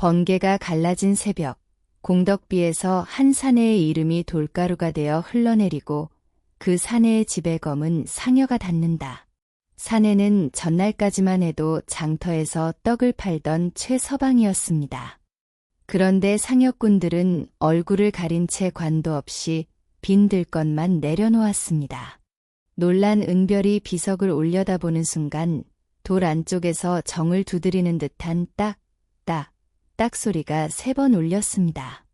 번개가 갈라진 새벽, 공덕비에서 한 사내의 이름이 돌가루가 되어 흘러내리고 그 사내의 집의 검은 상여가 닿는다. 사내는 전날까지만 해도 장터에서 떡을 팔던 최서방이었습니다. 그런데 상여꾼들은 얼굴을 가린 채 관도 없이 빈 들것만 내려놓았습니다. 놀란 은별이 비석을 올려다보는 순간 돌 안쪽에서 정을 두드리는 듯한 딱, 딱, 딱 소리가 3번 울렸습니다.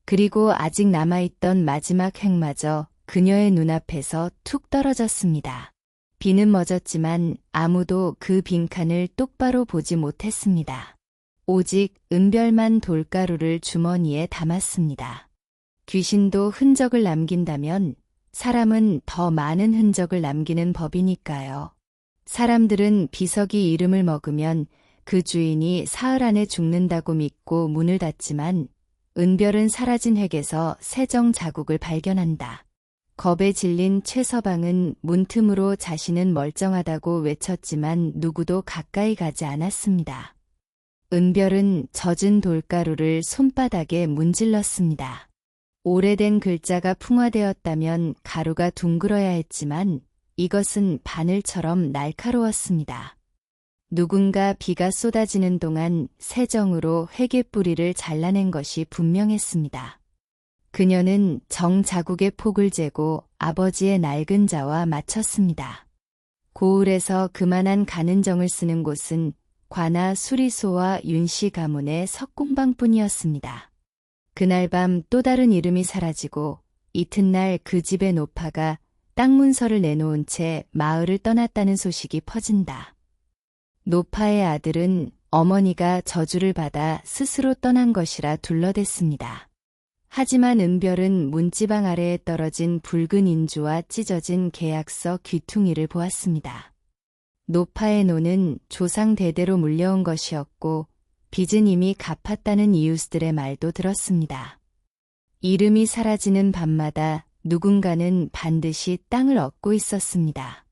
그리고 아직 남아있던 마지막 획마저 그녀의 눈앞에서 툭 떨어졌습니다. 비는 멎었지만 아무도 그 빈칸을 똑바로 보지 못했습니다. 오직 은별만 돌가루를 주머니에 담았습니다. 귀신도 흔적을 남긴다면 사람은 더 많은 흔적을 남기는 법이니까요. 사람들은 비석이 이름을 먹으면 그 주인이 사흘 안에 죽는다고 믿고 문을 닫지만 은별은 사라진 획에서 세정 자국을 발견한다. 겁에 질린 최서방은 문틈으로 자신은 멀쩡하다고 외쳤지만 누구도 가까이 가지 않았습니다. 은별은 젖은 돌가루를 손바닥에 문질렀습니다. 오래된 글자가 풍화되었다면 가루가 둥글어야 했지만 이것은 바늘처럼 날카로웠습니다. 누군가 비가 쏟아지는 동안 세정으로 회개 뿌리를 잘라낸 것이 분명했습니다. 그녀는 정 자국의 폭을 재고 아버지의 낡은 자와 맞췄습니다. 고을에서 그만한 가는 정을 쓰는 곳은 관아 수리소와 윤씨 가문의 석공방뿐이었습니다. 그날 밤 또 다른 이름이 사라지고 이튿날 그 집의 노파가 땅 문서를 내놓은 채 마을을 떠났다는 소식이 퍼진다. 노파의 아들은 어머니가 저주를 받아 스스로 떠난 것이라 둘러댔습니다. 하지만 은별은 문지방 아래에 떨어진 붉은 인주와 찢어진 계약서 귀퉁이를 보았습니다. 노파의 노는 조상 대대로 물려온 것이었고 빚은 이미 갚았다는 이웃들의 말도 들었습니다. 이름이 사라지는 밤마다 누군가는 반드시 땅을 얻고 있었습니다.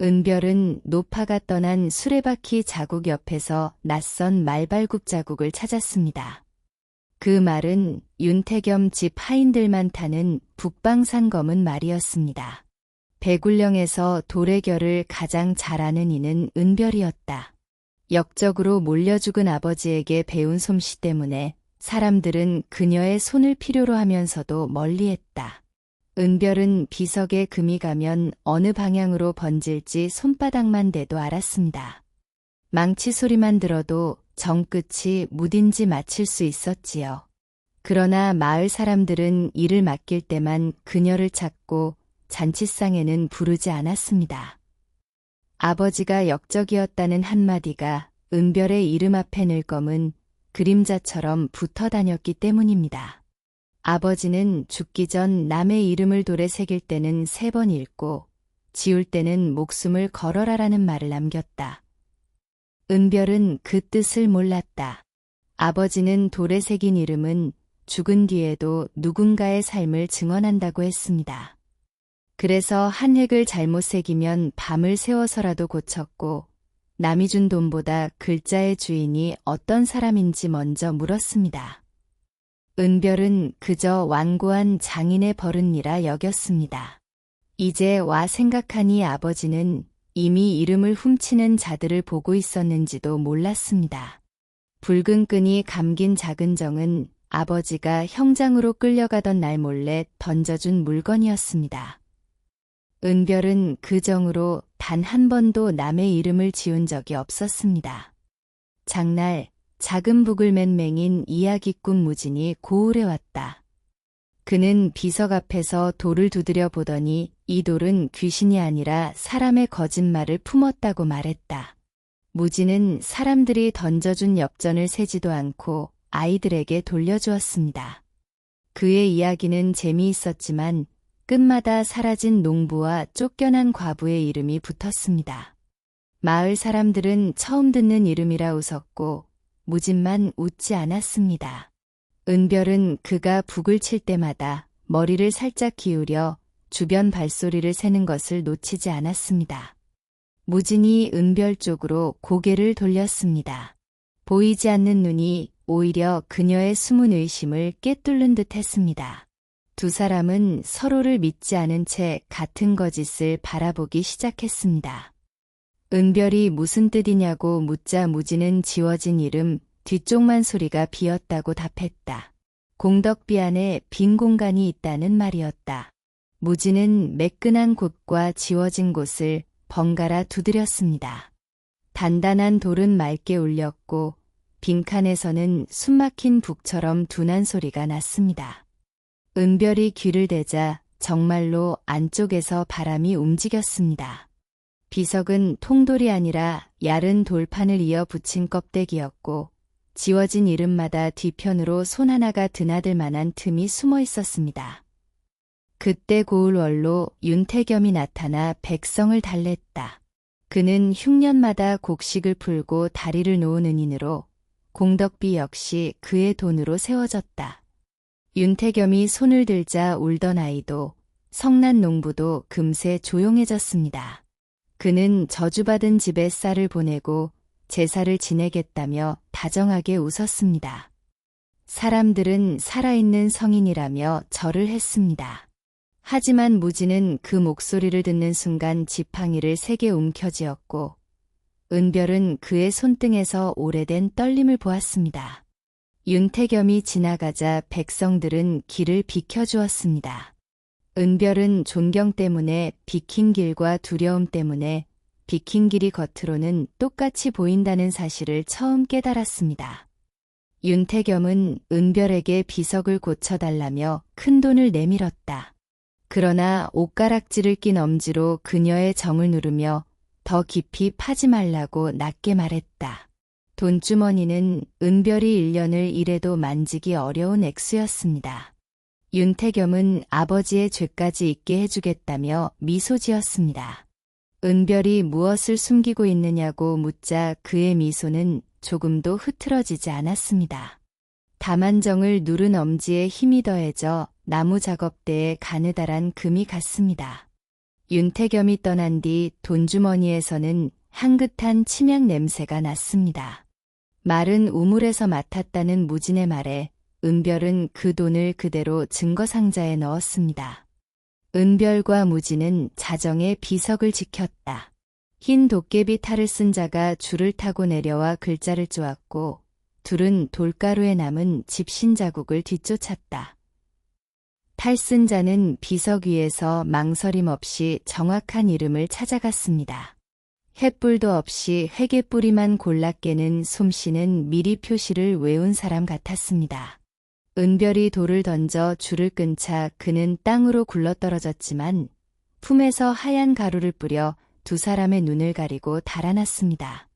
은별은 노파가 떠난 수레바퀴 자국 옆에서 낯선 말발굽 자국을 찾았습니다. 그 말은 윤태겸 집 하인들만 타는 북방산 검은 말이었습니다. 배굴령에서 돌의 결을 가장 잘 아는 이는 은별이었다. 역적으로 몰려 죽은 아버지에게 배운 솜씨 때문에 사람들은 그녀의 손을 필요로 하면서도 멀리했다. 은별은 비석에 금이 가면 어느 방향으로 번질지 손바닥만 대도 알았습니다. 망치 소리만 들어도 정끝이 무딘지 맞힐 수 있었지요. 그러나 마을 사람들은 일을 맡길 때만 그녀를 찾고 잔치상에는 부르지 않았습니다. 아버지가 역적이었다는 한마디가 은별의 이름 앞에 늙검은 그림자처럼 붙어 다녔기 때문입니다. 아버지는 죽기 전 남의 이름을 돌에 새길 때는 3번 읽고 지울 때는 목숨을 걸어라라는 말을 남겼다. 은별은 그 뜻을 몰랐다. 아버지는 돌에 새긴 이름은 죽은 뒤에도 누군가의 삶을 증언한다고 했습니다. 그래서 한 획을 잘못 새기면 밤을 새워서라도 고쳤고 남이 준 돈보다 글자의 주인이 어떤 사람인지 먼저 물었습니다. 은별은 그저 완고한 장인의 버릇이라 여겼습니다. 이제 와 생각하니 아버지는 이미 이름을 훔치는 자들을 보고 있었는지도 몰랐습니다. 붉은 끈이 감긴 작은 정은 아버지가 형장으로 끌려가던 날 몰래 던져준 물건이었습니다. 은별은 그 정으로 단 한 번도 남의 이름을 지운 적이 없었습니다. 장날 작은 북을 맨 맹인 이야기꾼 무진이 고을에 왔다. 그는 비석 앞에서 돌을 두드려 보더니 이 돌은 귀신이 아니라 사람의 거짓말을 품었다고 말했다. 무진은 사람들이 던져준 엽전을 세지도 않고 아이들에게 돌려주었습니다. 그의 이야기는 재미있었지만 끝마다 사라진 농부와 쫓겨난 과부의 이름이 붙었습니다. 마을 사람들은 처음 듣는 이름이라 웃었고 무진만 웃지 않았습니다. 은별은 그가 북을 칠 때마다 머리를 살짝 기울여 주변 발소리를 세는 것을 놓치지 않았습니다. 무진이 은별 쪽으로 고개를 돌렸습니다. 보이지 않는 눈이 오히려 그녀의 숨은 의심을 꿰뚫는 듯 했습니다. 두 사람은 서로를 믿지 않은 채 같은 거짓을 바라보기 시작했습니다. 은별이 무슨 뜻이냐고 묻자 무진은 지워진 이름 뒤쪽만 소리가 비었다고 답했다. 공덕비 안에 빈 공간이 있다는 말이었다. 무진은 매끈한 곳과 지워진 곳을 번갈아 두드렸습니다. 단단한 돌은 맑게 울렸고 빈칸에서는 숨막힌 북처럼 둔한 소리가 났습니다. 은별이 귀를 대자 정말로 안쪽에서 바람이 움직였습니다. 비석은 통돌이 아니라 얇은 돌판을 이어 붙인 껍데기였고 지워진 이름마다 뒤편으로 손 하나가 드나들 만한 틈이 숨어 있었습니다. 그때 고을원로 윤태겸이 나타나 백성을 달랬다. 그는 흉년마다 곡식을 풀고 다리를 놓은 은인으로 공덕비 역시 그의 돈으로 세워졌다. 윤태겸이 손을 들자 울던 아이도 성난 농부도 금세 조용해졌습니다. 그는 저주받은 집에 쌀을 보내고 제사를 지내겠다며 다정하게 웃었습니다. 사람들은 살아있는 성인이라며 절을 했습니다. 하지만 무진은 그 목소리를 듣는 순간 지팡이를 세게 움켜쥐었고 은별은 그의 손등에서 오래된 떨림을 보았습니다. 윤태겸이 지나가자 백성들은 길을 비켜주었습니다. 은별은 존경 때문에 비킨 길과 두려움 때문에 비킨 길이 겉으로는 똑같이 보인다는 사실을 처음 깨달았습니다. 윤태겸은 은별에게 비석을 고쳐달라며 큰돈을 내밀었다. 그러나 옷가락질을 낀 엄지로 그녀의 정을 누르며 더 깊이 파지 말라고 낮게 말했다. 돈주머니는 은별이 1년을 일해도 만지기 어려운 액수였습니다. 윤태겸은 아버지의 죄까지 잊게 해주겠다며 미소 지었습니다. 은별이 무엇을 숨기고 있느냐고 묻자 그의 미소는 조금도 흐트러지지 않았습니다. 다만 정을 누른 엄지에 힘이 더해져 나무 작업대에 가느다란 금이 갔습니다. 윤태겸이 떠난 뒤 돈주머니에서는 향긋한 침향 냄새가 났습니다. 마른 우물에서 맡았다는 무진의 말에 은별은 그 돈을 그대로 증거상자에 넣었습니다. 은별과 무진은 자정에 비석을 지켰다. 흰 도깨비 탈을 쓴 자가 줄을 타고 내려와 글자를 쪼았고 둘은 돌가루에 남은 집신 자국을 뒤쫓았다. 탈 쓴 자는 비석 위에서 망설임 없이 정확한 이름을 찾아갔습니다. 횃불도 없이 회개뿌리만 골라 깨는 솜씨는 미리 표시를 외운 사람 같았습니다. 은별이 돌을 던져 줄을 끊자 그는 땅으로 굴러떨어졌지만 품에서 하얀 가루를 뿌려 두 사람의 눈을 가리고 달아났습니다.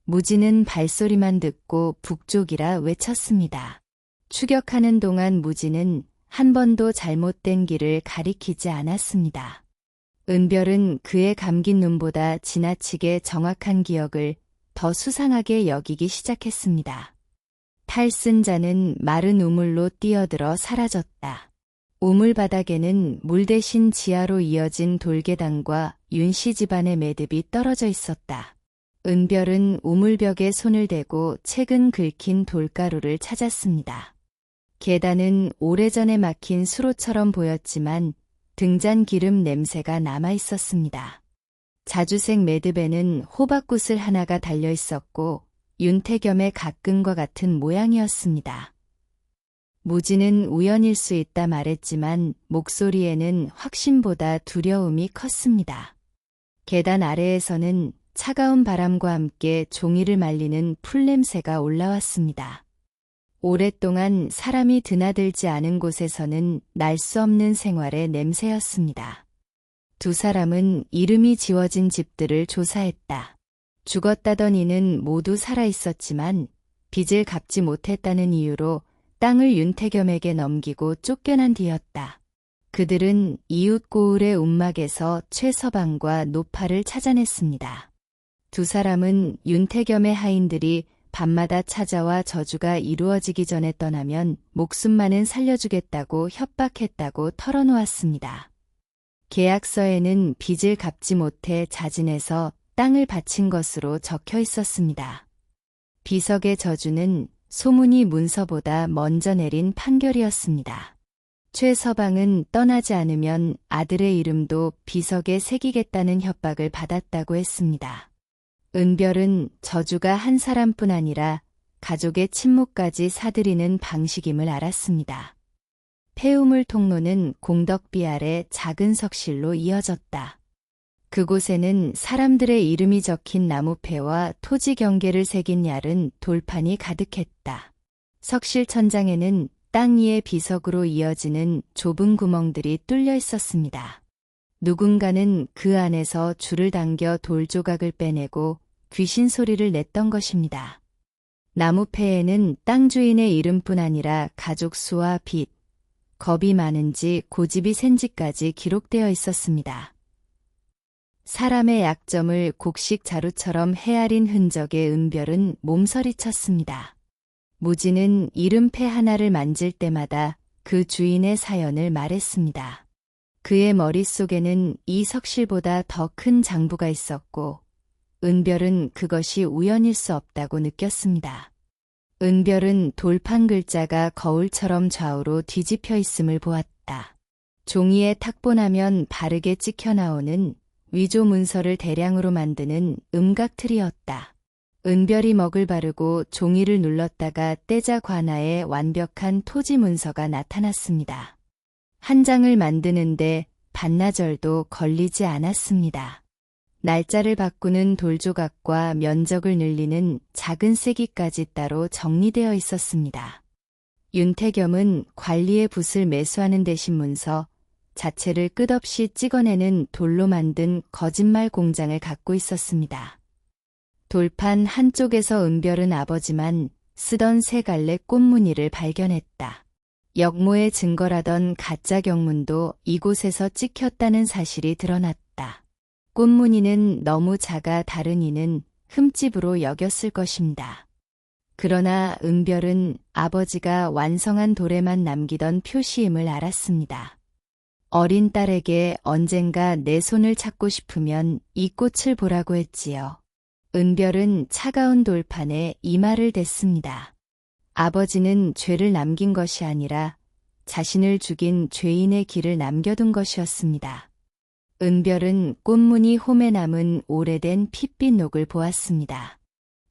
무진은 발소리만 듣고 북쪽이라 외쳤습니다. 추격하는 동안 무진은 한 번도 잘못된 길을 가리키지 않았습니다. 은별은 그의 감긴 눈보다 지나치게 정확한 기억을 더 수상하게 여기기 시작했습니다. 탈쓴 자는 마른 우물로 뛰어들어 사라졌다. 우물 바닥에는 물 대신 지하로 이어진 돌계단과 윤씨 집안의 매듭이 떨어져 있었다. 은별은 우물벽에 손을 대고 최근 긁힌 돌가루를 찾았습니다. 계단은 오래전에 막힌 수로처럼 보였지만 등잔 기름 냄새가 남아 있었습니다. 자주색 매듭에는 호박꽃을 하나가 달려 있었고 윤태겸의 가끔과 같은 모양이었습니다. 무진은 우연일 수 있다 말했지만 목소리에는 확신보다 두려움이 컸습니다. 계단 아래에서는 차가운 바람과 함께 종이를 말리는 풀냄새가 올라왔습니다. 오랫동안 사람이 드나들지 않은 곳에서는 날 수 없는 생활의 냄새였습니다. 두 사람은 이름이 지워진 집들을 조사했다. 죽었다던 이는 모두 살아 있었지만 빚을 갚지 못했다는 이유로 땅을 윤태겸에게 넘기고 쫓겨난 뒤였다. 그들은 이웃 고을의 움막에서 최서방과 노파를 찾아냈습니다. 두 사람은 윤태겸의 하인들이 밤마다 찾아와 저주가 이루어지기 전에 떠나면 목숨만은 살려주겠다고 협박했다고 털어놓았습니다. 계약서에는 빚을 갚지 못해 자진해서 땅을 바친 것으로 적혀 있었습니다. 비석의 저주는 소문이 문서보다 먼저 내린 판결이었습니다. 최서방은 떠나지 않으면 아들의 이름도 비석에 새기겠다는 협박을 받았다고 했습니다. 은별은 저주가 한 사람뿐 아니라 가족의 침묵까지 사들이는 방식임을 알았습니다. 폐우물 통로는 공덕비 아래 작은 석실로 이어졌다. 그곳에는 사람들의 이름이 적힌 나무패와 토지 경계를 새긴 얇은 돌판이 가득했다. 석실 천장에는 땅 위의 비석으로 이어지는 좁은 구멍들이 뚫려 있었습니다. 누군가는 그 안에서 줄을 당겨 돌 조각을 빼내고 귀신 소리를 냈던 것입니다. 나무패에는 땅 주인의 이름뿐 아니라 가족 수와 빚, 겁이 많은지 고집이 센지까지 기록되어 있었습니다. 사람의 약점을 곡식 자루처럼 헤아린 흔적의 은별은 몸서리쳤습니다. 무지는 이름패 하나를 만질 때마다 그 주인의 사연을 말했습니다. 그의 머릿속에는 이 석실보다 더 큰 장부가 있었고 은별은 그것이 우연일 수 없다고 느꼈습니다. 은별은 돌판 글자가 거울처럼 좌우로 뒤집혀 있음을 보았다. 종이에 탁본하면 바르게 찍혀 나오는 위조 문서를 대량으로 만드는 음각틀이었다. 은별이 먹을 바르고 종이를 눌렀다가 떼자 관아에 완벽한 토지 문서가 나타났습니다. 한 장을 만드는데 반나절도 걸리지 않았습니다. 날짜를 바꾸는 돌조각과 면적을 늘리는 작은 세기까지 따로 정리되어 있었습니다. 윤태겸은 관리의 붓을 매수하는 대신 문서 자체를 끝없이 찍어내는 돌로 만든 거짓말 공장을 갖고 있었습니다. 돌판 한쪽에서 은별은 아버지만 쓰던 세 갈래 꽃무늬를 발견했다. 역모의 증거라던 가짜 경문도 이곳에서 찍혔다는 사실이 드러났다. 꽃무늬는 너무 작아 다른 이는 흠집으로 여겼을 것입니다. 그러나 은별은 아버지가 완성한 돌에만 남기던 표시임을 알았습니다. 어린 딸에게 언젠가 내 손을 찾고 싶으면 이 꽃을 보라고 했지요. 은별은 차가운 돌판에 이마를 댔습니다. 아버지는 죄를 남긴 것이 아니라 자신을 죽인 죄인의 길을 남겨둔 것이었습니다. 은별은 꽃무늬 홈에 남은 오래된 핏빛 녹을 보았습니다.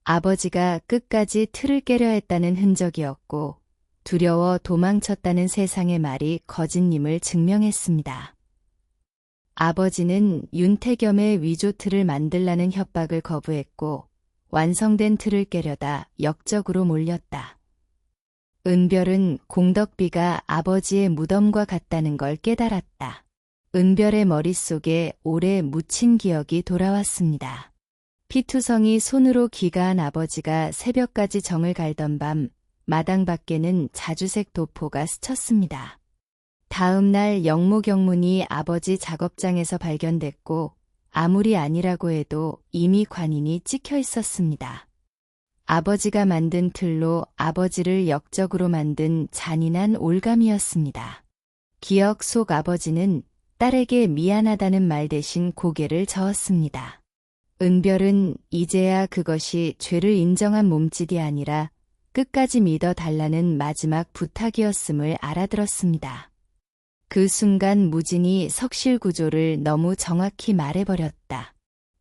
아버지가 끝까지 틀을 깨려 했다는 흔적이었고 두려워 도망쳤다는 세상의 말이 거짓임을 증명했습니다. 아버지는 윤태겸의 위조 틀을 만들라는 협박을 거부했고 완성된 틀을 깨려다 역적으로 몰렸다. 은별은 공덕비가 아버지의 무덤과 같다는 걸 깨달았다. 은별의 머릿속에 오래 묻힌 기억이 돌아왔습니다. 피투성이 손으로 귀가한 아버지가 새벽까지 정을 갈던 밤 마당 밖에는 자주색 도포가 스쳤습니다. 다음 날 역모 경문이 아버지 작업장에서 발견됐고 아무리 아니라고 해도 이미 관인이 찍혀 있었습니다. 아버지가 만든 틀로 아버지를 역적으로 만든 잔인한 올감이었습니다. 기억 속 아버지는 딸에게 미안하다는 말 대신 고개를 저었습니다. 은별은 이제야 그것이 죄를 인정한 몸짓이 아니라 끝까지 믿어달라는 마지막 부탁이었음을 알아들었습니다. 그 순간 무진이 석실 구조를 너무 정확히 말해버렸다.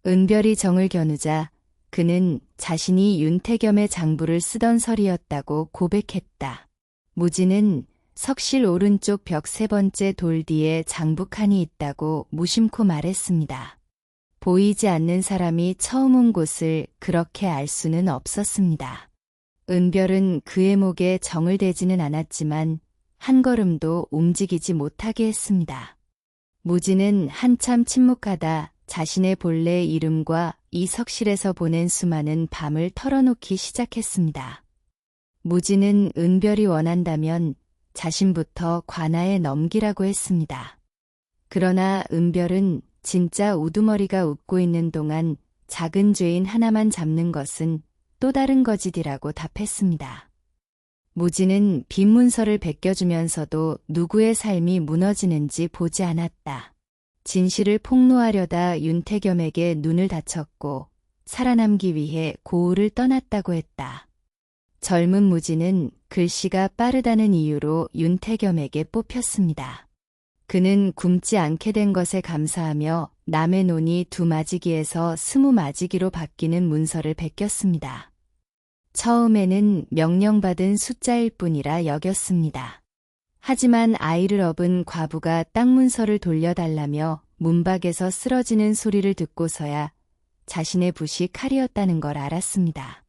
은별이 정을 겨누자 그는 자신이 윤태겸의 장부를 쓰던 설이었다고 고백했다. 무진은 석실 오른쪽 벽 세 번째 돌 뒤에 장부칸이 있다고 무심코 말했습니다. 보이지 않는 사람이 처음 온 곳을 그렇게 알 수는 없었습니다. 은별은 그의 목에 정을 대지는 않았지만 한 걸음도 움직이지 못하게 했습니다. 무진은 한참 침묵하다 자신의 본래 이름과 이 석실에서 보낸 수많은 밤을 털어놓기 시작했습니다. 무진은 은별이 원한다면 자신부터 관아에 넘기라고 했습니다. 그러나 은별은 진짜 우두머리가 웃고 있는 동안 작은 죄인 하나만 잡는 것은 또 다른 거짓이라고 답했습니다. 무진은 빈 문서를 베껴주면서도 누구의 삶이 무너지는지 보지 않았다. 진실을 폭로하려다 윤태겸에게 눈을 다쳤고 살아남기 위해 고을을 떠났다고 했다. 젊은 무지는 글씨가 빠르다는 이유로 윤태겸에게 뽑혔습니다. 그는 굶지 않게 된 것에 감사하며 남의 논이 2마지기에서 20마지기로 바뀌는 문서를 베꼈습니다. 처음에는 명령받은 숫자일 뿐이라 여겼습니다. 하지만 아이를 업은 과부가 땅 문서를 돌려달라며 문밖에서 쓰러지는 소리를 듣고서야 자신의 붓이 칼이었다는 걸 알았습니다.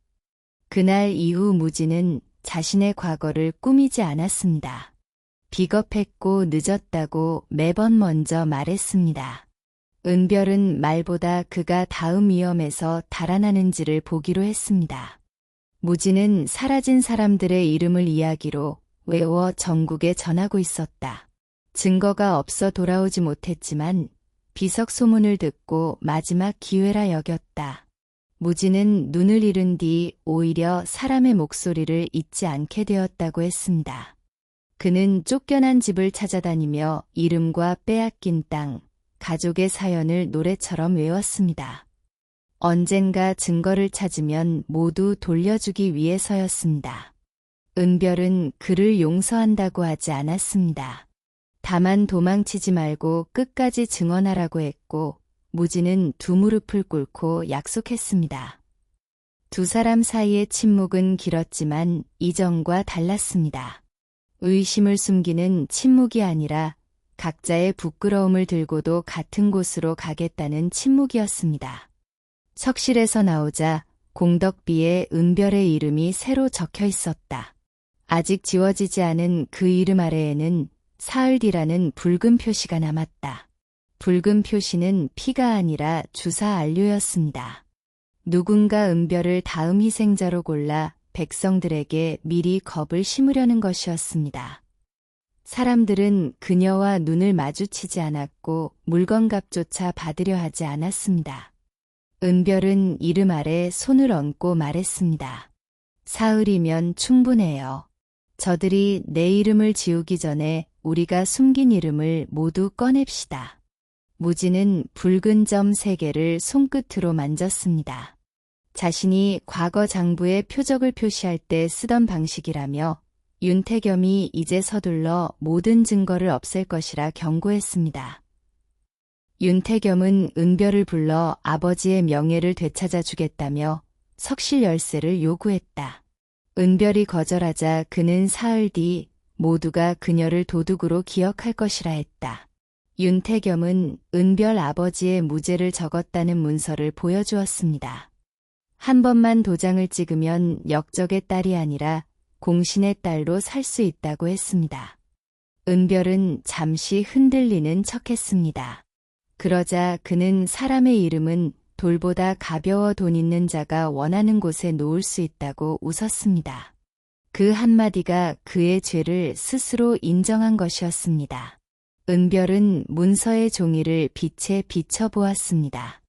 그날 이후 무지는 자신의 과거를 꾸미지 않았습니다. 비겁했고 늦었다고 매번 먼저 말했습니다. 은별은 말보다 그가 다음 위험에서 달아나는지를 보기로 했습니다. 무지는 사라진 사람들의 이름을 이야기로 외워 전국에 전하고 있었다. 증거가 없어 돌아오지 못했지만 비석 소문을 듣고 마지막 기회라 여겼다. 무지는 눈을 잃은 뒤 오히려 사람의 목소리를 잊지 않게 되었다고 했습니다. 그는 쫓겨난 집을 찾아다니며 이름과 빼앗긴 땅, 가족의 사연을 노래처럼 외웠습니다. 언젠가 증거를 찾으면 모두 돌려주기 위해서였습니다. 은별은 그를 용서한다고 하지 않았습니다. 다만 도망치지 말고 끝까지 증언하라고 했고 무지는 2무릎을 꿇고 약속했습니다. 2 사람 사이의 침묵은 길었지만 이전과 달랐습니다. 의심을 숨기는 침묵이 아니라 각자의 부끄러움을 들고도 같은 곳으로 가겠다는 침묵이었습니다. 석실에서 나오자 공덕비에 은별의 이름이 새로 적혀 있었다. 아직 지워지지 않은 그 이름 아래에는 사흘뒤라는 붉은 표시가 남았다. 붉은 표시는 피가 아니라 주사 안료였습니다. 누군가 은별을 다음 희생자로 골라 백성들에게 미리 겁을 심으려는 것이었습니다. 사람들은 그녀와 눈을 마주치지 않았고 물건값조차 받으려 하지 않았습니다. 은별은 이름 아래 손을 얹고 말했습니다. 사흘이면 충분해요. 저들이 내 이름을 지우기 전에 우리가 숨긴 이름을 모두 꺼냅시다. 무지는 붉은 점 3개를 손끝으로 만졌습니다. 자신이 과거 장부에 표적을 표시할 때 쓰던 방식이라며 윤태겸이 이제 서둘러 모든 증거를 없앨 것이라 경고했습니다. 윤태겸은 은별을 불러 아버지의 명예를 되찾아 주겠다며 석실 열쇠를 요구했다. 은별이 거절하자 그는 사흘 뒤 모두가 그녀를 도둑으로 기억할 것이라 했다. 윤태겸은 은별 아버지의 무죄를 적었다는 문서를 보여주었습니다. 한 번만 도장을 찍으면 역적의 딸이 아니라 공신의 딸로 살 수 있다고 했습니다. 은별은 잠시 흔들리는 척했습니다. 그러자 그는 사람의 이름은 돌보다 가벼워 돈 있는 자가 원하는 곳에 놓을 수 있다고 웃었습니다. 그 한마디가 그의 죄를 스스로 인정한 것이었습니다. 은별은 문서의 종이를 빛에 비춰보았습니다.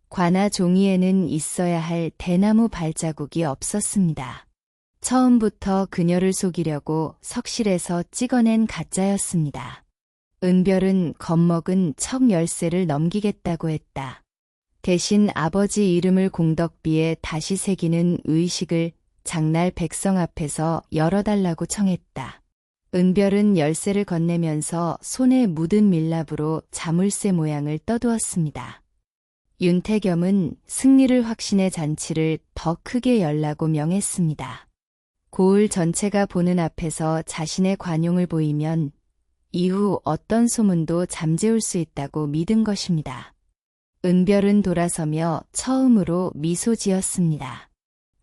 관아 종이에는 있어야 할 대나무 발자국이 없었습니다. 처음부터 그녀를 속이려고 석실에서 찍어낸 가짜였습니다. 은별은 겁먹은 척 열쇠를 넘기겠다고 했다. 대신 아버지 이름을 공덕비에 다시 새기는 의식을 장날 백성 앞에서 열어달라고 청했다. 은별은 열쇠를 건네면서 손에 묻은 밀랍으로 자물쇠 모양을 떠두었습니다. 윤태겸은 승리를 확신해 잔치를 더 크게 열라고 명했습니다. 고을 전체가 보는 앞에서 자신의 관용을 보이면 이후 어떤 소문도 잠재울 수 있다고 믿은 것입니다. 은별은 돌아서며 처음으로 미소 지었습니다.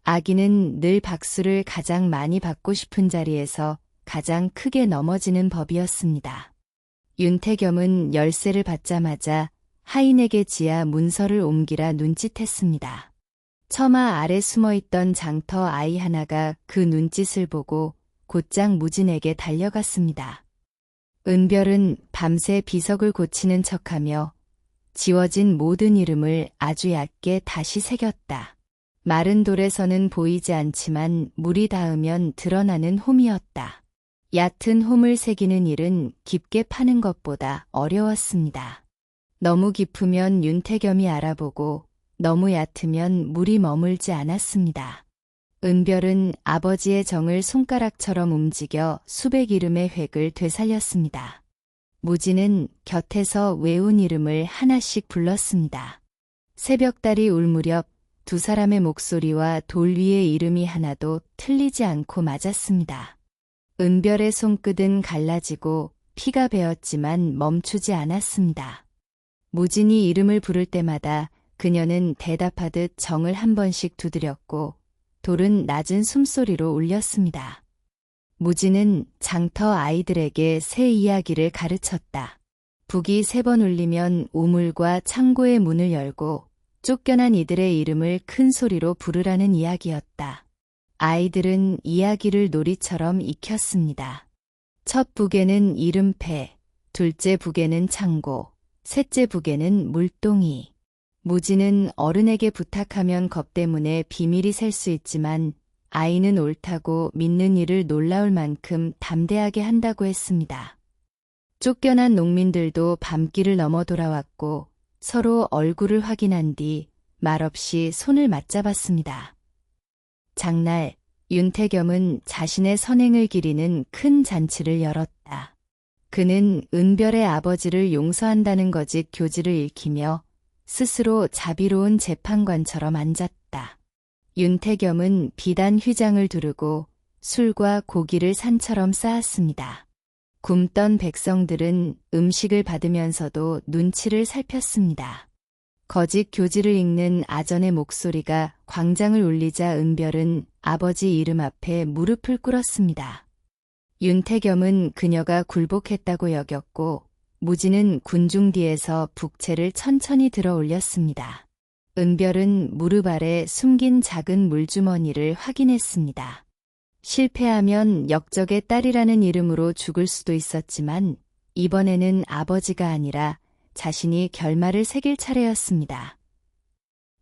아기는 늘 박수를 가장 많이 받고 싶은 자리에서 가장 크게 넘어지는 법이었습니다. 윤태겸은 열쇠를 받자마자 하인에게 지하 문서를 옮기라 눈짓했습니다. 처마 아래 숨어있던 장터 아이 하나가 그 눈짓을 보고 곧장 무진에게 달려갔습니다. 은별은 밤새 비석을 고치는 척하며 지워진 모든 이름을 아주 얕게 다시 새겼다. 마른 돌에서는 보이지 않지만 물이 닿으면 드러나는 홈이었다. 얕은 홈을 새기는 일은 깊게 파는 것보다 어려웠습니다. 너무 깊으면 윤태겸이 알아보고 너무 얕으면 물이 머물지 않았습니다. 은별은 아버지의 정을 손가락처럼 움직여 수백 이름의 획을 되살렸습니다. 무지는 곁에서 외운 이름을 하나씩 불렀습니다. 새벽달이 울 무렵 두 사람의 목소리와 돌 위의 이름이 하나도 틀리지 않고 맞았습니다. 은별의 손끝은 갈라지고 피가 배었지만 멈추지 않았습니다. 무진이 이름을 부를 때마다 그녀는 대답하듯 정을 한 번씩 두드렸고 돌은 낮은 숨소리로 울렸습니다. 무진은 장터 아이들에게 새 이야기를 가르쳤다. 북이 3번 울리면 우물과 창고의 문을 열고 쫓겨난 이들의 이름을 큰 소리로 부르라는 이야기였다. 아이들은 이야기를 놀이처럼 익혔습니다. 첫 북에는 이름패, 둘째 북에는 창고, 셋째 북에는 물동이. 무지는 어른에게 부탁하면 겁 때문에 비밀이 셀 수 있지만 아이는 옳다고 믿는 일을 놀라울 만큼 담대하게 한다고 했습니다. 쫓겨난 농민들도 밤길을 넘어 돌아왔고 서로 얼굴을 확인한 뒤 말없이 손을 맞잡았습니다. 장날, 윤태겸은 자신의 선행을 기리는 큰 잔치를 열었다. 그는 은별의 아버지를 용서한다는 거짓 교지를 읽히며 스스로 자비로운 재판관처럼 앉았다. 윤태겸은 비단 휘장을 두르고 술과 고기를 산처럼 쌓았습니다. 굶던 백성들은 음식을 받으면서도 눈치를 살폈습니다. 거짓 교지를 읽는 아전의 목소리가 광장을 울리자 은별은 아버지 이름 앞에 무릎을 꿇었습니다. 윤태겸은 그녀가 굴복했다고 여겼고 무지는 군중 뒤에서 북채를 천천히 들어 올렸습니다. 은별은 무릎 아래 숨긴 작은 물주머니를 확인했습니다. 실패하면 역적의 딸이라는 이름으로 죽을 수도 있었지만 이번에는 아버지가 아니라 자신이 결말을 새길 차례였습니다.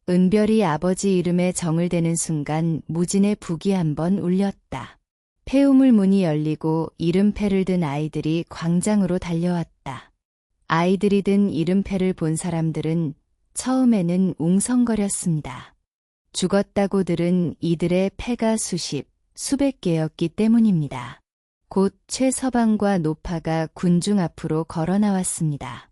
은별이 아버지 이름에 정을 대는 순간 무진의 북이 한번 울렸다. 폐우물 문이 열리고 이름패를 든 아이들이 광장으로 달려왔다. 아이들이 든 이름패를 본 사람들은 처음에는 웅성거렸습니다. 죽었다고 들은 이들의 패가 수백 개였기 때문입니다. 곧 최서방과 노파가 군중 앞으로 걸어 나왔습니다.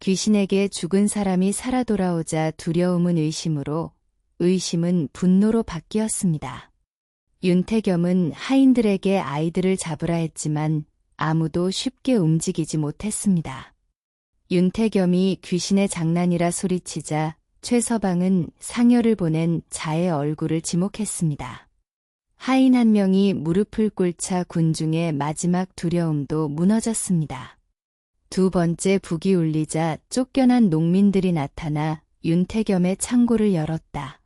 귀신에게 죽은 사람이 살아 돌아오자 두려움은 의심으로, 의심은 분노로 바뀌었습니다. 윤태겸은 하인들에게 아이들을 잡으라 했지만 아무도 쉽게 움직이지 못했습니다. 윤태겸이 귀신의 장난이라 소리치자 최서방은 상여를 보낸 자의 얼굴을 지목했습니다. 하인 한 명이 무릎을 꿇자 군중의 마지막 두려움도 무너졌습니다. 두 번째 북이 울리자 쫓겨난 농민들이 나타나 윤태겸의 창고를 열었다.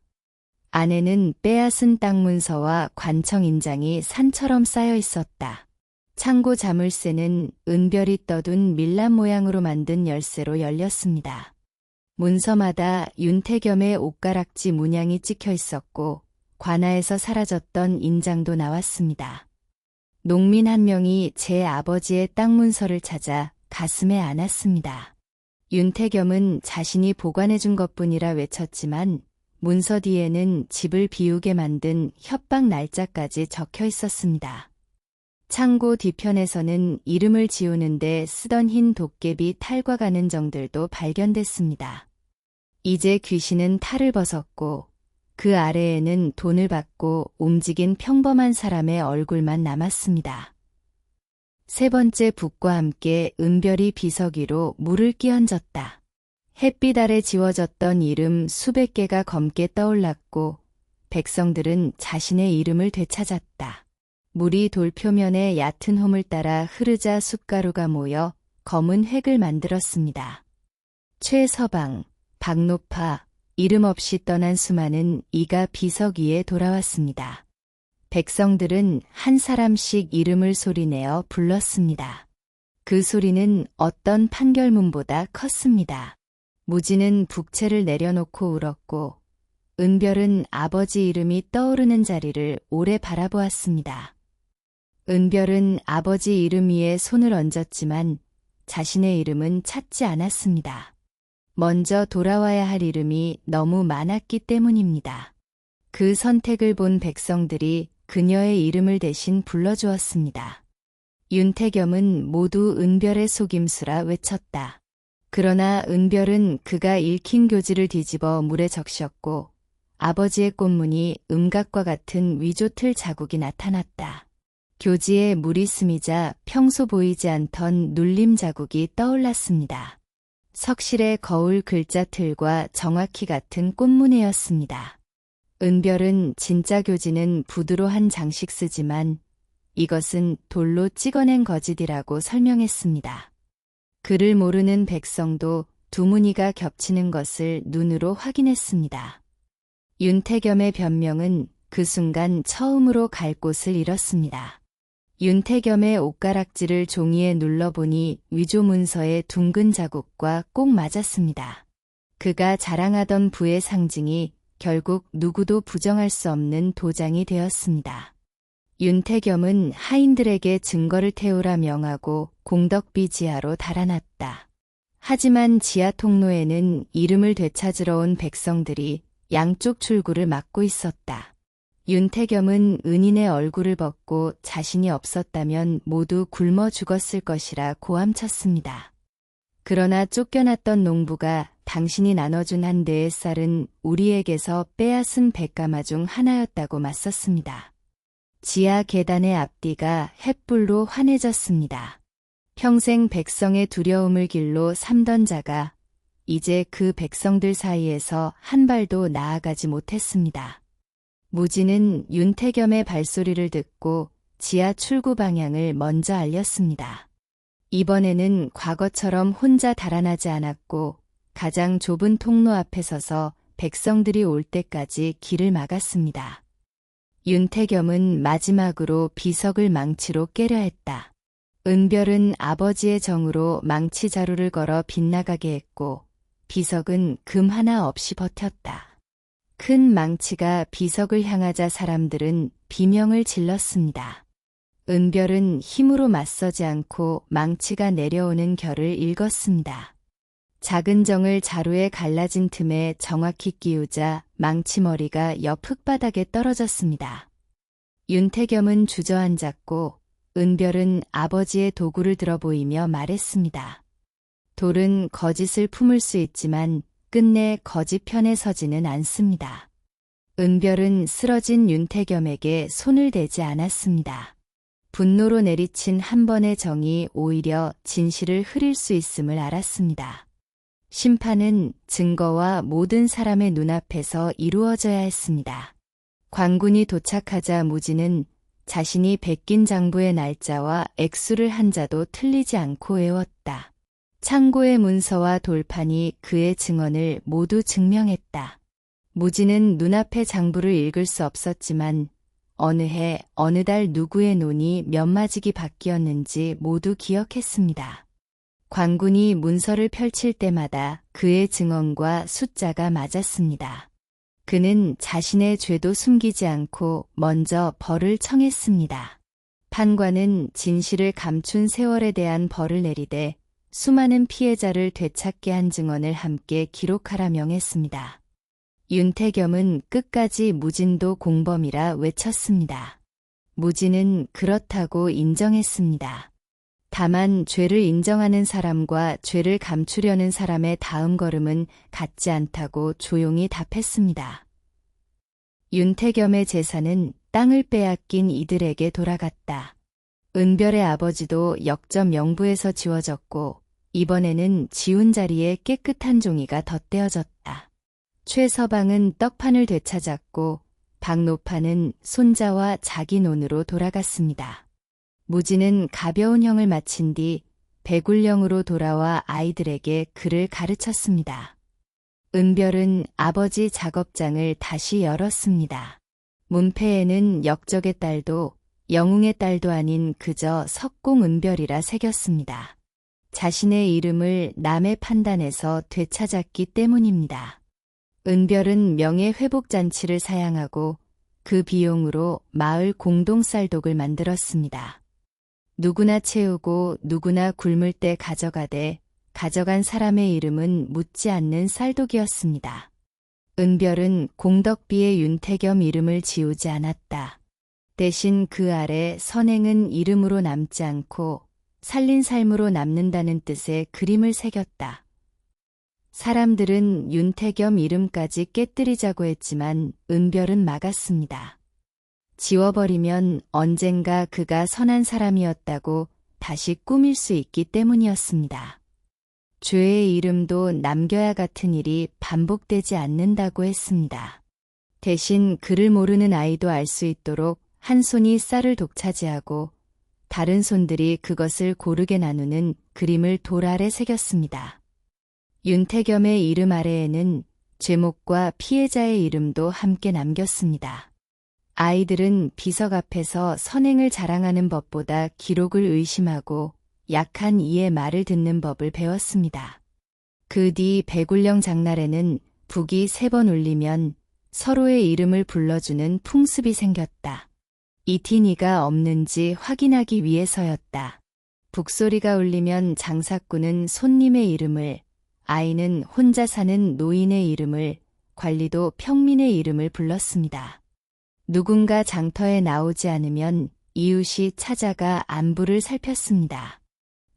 안에는 빼앗은 땅 문서와 관청 인장이 산처럼 쌓여 있었다. 창고 자물쇠는 은별이 떠둔 밀랍 모양으로 만든 열쇠로 열렸습니다. 문서마다 윤태겸의 옷가락지 문양이 찍혀 있었고 관아에서 사라졌던 인장도 나왔습니다. 농민 한 명이 제 아버지의 땅 문서를 찾아 가슴에 안았습니다. 윤태겸은 자신이 보관해준 것뿐이라 외쳤지만 문서 뒤에는 집을 비우게 만든 협박 날짜까지 적혀 있었습니다. 창고 뒤편에서는 이름을 지우는데 쓰던 흰 도깨비 탈과 가는 정들도 발견됐습니다. 이제 귀신은 탈을 벗었고 그 아래에는 돈을 받고 움직인 평범한 사람의 얼굴만 남았습니다. 세 번째 북과 함께 은별이 비석이로 물을 끼얹었다. 햇빛 아래 지워졌던 이름 수백 개가 검게 떠올랐고 백성들은 자신의 이름을 되찾았다. 물이 돌 표면에 얕은 홈을 따라 흐르자 숯가루가 모여 검은 획을 만들었습니다. 최서방, 박노파, 이름 없이 떠난 수많은 이가 비석 위에 돌아왔습니다. 백성들은 한 사람씩 이름을 소리내어 불렀습니다. 그 소리는 어떤 판결문보다 컸습니다. 무지는 북채를 내려놓고 울었고 은별은 아버지 이름이 떠오르는 자리를 오래 바라보았습니다. 은별은 아버지 이름 위에 손을 얹었지만 자신의 이름은 찾지 않았습니다. 먼저 돌아와야 할 이름이 너무 많았기 때문입니다. 그 선택을 본 백성들이 그녀의 이름을 대신 불러주었습니다. 윤태겸은 모두 은별의 속임수라 외쳤다. 그러나 은별은 그가 읽힌 교지를 뒤집어 물에 적셨고 아버지의 꽃무늬 음각과 같은 위조틀 자국이 나타났다. 교지에 물이 스미자 평소 보이지 않던 눌림 자국이 떠올랐습니다. 석실의 거울 글자틀과 정확히 같은 꽃무늬였습니다. 은별은 진짜 교지는 부두로 한 장식 쓰지만 이것은 돌로 찍어낸 거짓이라고 설명했습니다. 글을 모르는 백성도 두 무늬가 겹치는 것을 눈으로 확인했습니다. 윤태겸의 변명은 그 순간 처음으로 갈 곳을 잃었습니다. 윤태겸의 옷가락질을 종이에 눌러보니 위조 문서의 둥근 자국과 꼭 맞았습니다. 그가 자랑하던 부의 상징이 결국 누구도 부정할 수 없는 도장이 되었습니다. 윤태겸은 하인들에게 증거를 태우라 명하고 공덕비 지하로 달아났다. 하지만 지하 통로에는 이름을 되찾으러 온 백성들이 양쪽 출구를 막고 있었다. 윤태겸은 은인의 얼굴을 벗고 자신이 없었다면 모두 굶어 죽었을 것이라 고함쳤습니다. 그러나 쫓겨났던 농부가 당신이 나눠준 한 대의 쌀은 우리에게서 빼앗은 백가마 중 하나였다고 맞섰습니다. 지하 계단의 앞뒤가 횃불로 환해졌습니다. 평생 백성의 두려움을 길로 삼던 자가 이제 그 백성들 사이에서 한 발도 나아가지 못했습니다. 무진은 윤태겸의 발소리를 듣고 지하 출구 방향을 먼저 알렸습니다. 이번에는 과거처럼 혼자 달아나지 않았고 가장 좁은 통로 앞에 서서 백성들이 올 때까지 길을 막았습니다. 윤태겸은 마지막으로 비석을 망치로 깨려 했다. 은별은 아버지의 정으로 망치 자루를 걸어 빗나가게 했고 비석은 금 하나 없이 버텼다. 큰 망치가 비석을 향하자 사람들은 비명을 질렀습니다. 은별은 힘으로 맞서지 않고 망치가 내려오는 결을 읽었습니다. 작은 정을 자루에 갈라진 틈에 정확히 끼우자 망치머리가 옆 흙바닥에 떨어졌습니다. 윤태겸은 주저앉았고 은별은 아버지의 도구를 들어 보이며 말했습니다. 돌은 거짓을 품을 수 있지만 끝내 거짓 편에 서지는 않습니다. 은별은 쓰러진 윤태겸에게 손을 대지 않았습니다. 분노로 내리친 한 번의 정이 오히려 진실을 흐릴 수 있음을 알았습니다. 심판은 증거와 모든 사람의 눈앞에서 이루어져야 했습니다. 관군이 도착하자 무진은 자신이 베낀 장부의 날짜와 액수를 한자도 틀리지 않고 외웠다. 창고의 문서와 돌판이 그의 증언을 모두 증명했다. 무진은 눈앞의 장부를 읽을 수 없었지만 어느 해, 어느 달 누구의 논이 몇 마지기 바뀌었는지 모두 기억했습니다. 관군이 문서를 펼칠 때마다 그의 증언과 숫자가 맞았습니다. 그는 자신의 죄도 숨기지 않고 먼저 벌을 청했습니다. 판관은 진실을 감춘 세월에 대한 벌을 내리되 수많은 피해자를 되찾게 한 증언을 함께 기록하라 명했습니다. 윤태겸은 끝까지 무진도 공범이라 외쳤습니다. 무진은 그렇다고 인정했습니다. 다만 죄를 인정하는 사람과 죄를 감추려는 사람의 다음 걸음은 같지 않다고 조용히 답했습니다. 윤태겸의 재산은 땅을 빼앗긴 이들에게 돌아갔다. 은별의 아버지도 역점 영부에서 지워졌고 이번에는 지운 자리에 깨끗한 종이가 덧대어졌다. 최서방은 떡판을 되찾았고 박노판은 손자와 자기 논으로 돌아갔습니다. 무진은 가벼운 형을 마친 뒤 배굴령으로 돌아와 아이들에게 글을 가르쳤습니다. 은별은 아버지 작업장을 다시 열었습니다. 문패에는 역적의 딸도 영웅의 딸도 아닌 그저 석공은별이라 새겼습니다. 자신의 이름을 남의 판단에서 되찾았기 때문입니다. 은별은 명예회복잔치를 사양하고 그 비용으로 마을 공동쌀독을 만들었습니다. 누구나 채우고 누구나 굶을 때 가져가되 가져간 사람의 이름은 묻지 않는 쌀독이었습니다. 은별은 공덕비의 윤태겸 이름을 지우지 않았다. 대신 그 아래 선행은 이름으로 남지 않고 살린 삶으로 남는다는 뜻의 그림을 새겼다. 사람들은 윤태겸 이름까지 깨뜨리자고 했지만 은별은 막았습니다. 지워버리면 언젠가 그가 선한 사람이었다고 다시 꾸밀 수 있기 때문이었습니다. 죄의 이름도 남겨야 같은 일이 반복되지 않는다고 했습니다. 대신 그를 모르는 아이도 알 수 있도록 한 손이 쌀을 독차지하고 다른 손들이 그것을 고르게 나누는 그림을 돌 아래 새겼습니다. 윤태겸의 이름 아래에는 제목과 피해자의 이름도 함께 남겼습니다. 아이들은 비석 앞에서 선행을 자랑하는 법보다 기록을 의심하고 약한 이의 말을 듣는 법을 배웠습니다. 그 뒤 배굴령 장날에는 북이 3번 울리면 서로의 이름을 불러주는 풍습이 생겼다. 이티니가 없는지 확인하기 위해서였다. 북소리가 울리면 장사꾼은 손님의 이름을, 아이는 혼자 사는 노인의 이름을, 관리도 평민의 이름을 불렀습니다. 누군가 장터에 나오지 않으면 이웃이 찾아가 안부를 살폈습니다.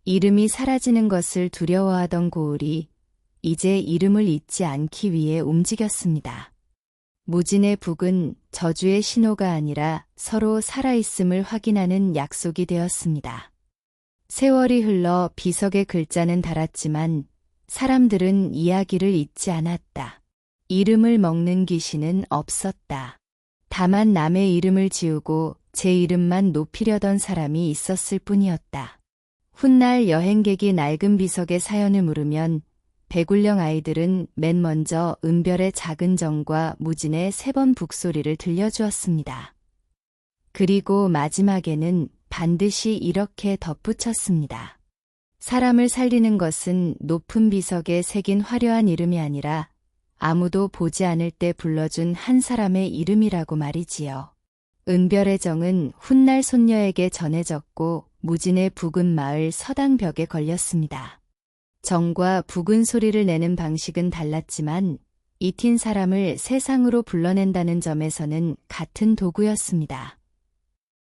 이름이 사라지는 것을 두려워하던 고을이 이제 이름을 잊지 않기 위해 움직였습니다. 무진의 북은 저주의 신호가 아니라 서로 살아있음을 확인하는 약속이 되었습니다. 세월이 흘러 비석의 글자는 닳았지만 사람들은 이야기를 잊지 않았다. 이름을 먹는 귀신은 없었다. 다만 남의 이름을 지우고 제 이름만 높이려던 사람이 있었을 뿐이었다. 훗날 여행객이 낡은 비석의 사연을 물으면 배굴령 아이들은 맨 먼저 은별의 작은 정과 무진의 3번 북소리를 들려주었습니다. 그리고 마지막에는 반드시 이렇게 덧붙였습니다. 사람을 살리는 것은 높은 비석에 새긴 화려한 이름이 아니라 아무도 보지 않을 때 불러준 한 사람의 이름이라고 말이지요. 은별의 정은 훗날 손녀에게 전해졌고 무진의 북은 마을 서당벽에 걸렸습니다. 정과 북은 소리를 내는 방식은 달랐지만 잊힌 사람을 세상으로 불러낸다는 점에서는 같은 도구였습니다.